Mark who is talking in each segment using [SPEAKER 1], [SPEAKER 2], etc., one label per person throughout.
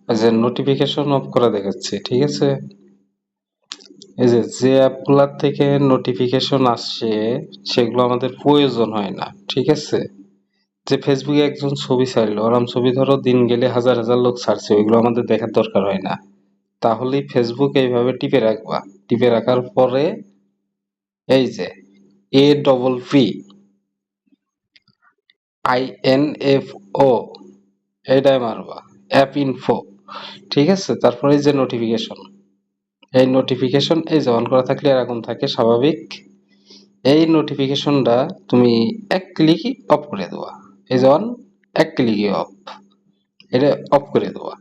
[SPEAKER 1] এই যে notification off করা দেখাচ্ছে, ঠিক আছে। এই যে যে অ্যাপগুলার থেকে নোটিফিকেশন আসছে সেগুলো আমাদের প্রয়োজন হয় না, ঠিক আছে। যে ফেসবুকে একজন ছবি ছাড়লো, ওরম ছবি ধরো দিন গেলে হাজার হাজার লোক ছাড়ছে, ওইগুলো আমাদের দেখার দরকার হয় না। তাহলেই ফেসবুক এইভাবে টিপে রাখবা। টিপে রাখার পরে এই যে AINFO এইটাই মারবা, অ্যাপ ইনফো, ঠিক আছে। তারপরে এই যে নোটিফিকেশন, এই নোটিফিকেশন এই যে অন করা থাকলে এরকম থাকে স্বাভাবিক। এই নোটিফিকেশনটা তুমি এক ক্লিকই অফ করে দেওয়া। এই যে অন, এক ক্লিকই অফ, এটা অফ করে দেওয়া।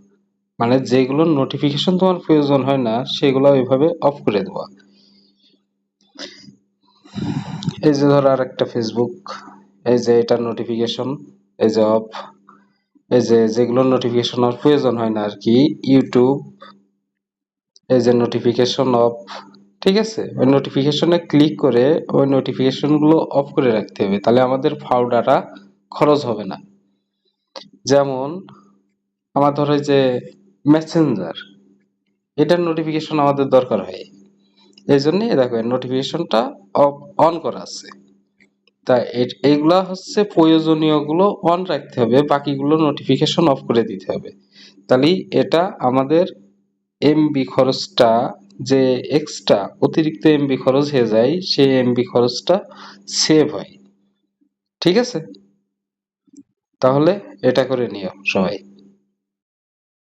[SPEAKER 1] মানে যেগুলো নোটিফিকেশন তোমার প্রয়োজন হয় না সেগুলো ওইভাবে অফ করে দেওয়া। এই যে ধরো আর একটা ফেসবুক, এই যে এটার নোটিফিকেশন, এই যে অফ। এই যে যেগুলো নোটিফিকেশন আর প্রয়োজন হয় না আর কি, ইউটিউব, এই যে নোটিফিকেশন অফ, ঠিক আছে। ওই নোটিফিকেশনে ক্লিক করে ওই নোটিফিকেশন গুলো অফ করে রাখতে হবে, তাহলে আমাদের ফাও ডাটা খরচ হবে না। যেমন আমার ধরো এই যে মেসেঞ্জার, এটার নোটিফিকেশন আমাদের দরকার হয়, এই জন্য দেখো নোটিফিকেশনটা অফ অন করা আছে। তা এইগুলা হচ্ছে প্রয়োজনীয় গুলো অন রাখতে হবে, বাকিগুলো নোটিফিকেশন অফ করে দিতে হবে। তাহলে এটা আমাদের এমবি খরচটা, যে এক্সট্রা অতিরিক্ত এমবি খরচ হয়ে যায় সেই এমবি খরচটা সেভ হয়, ঠিক আছে। তাহলে এটা করে নিও সবাই।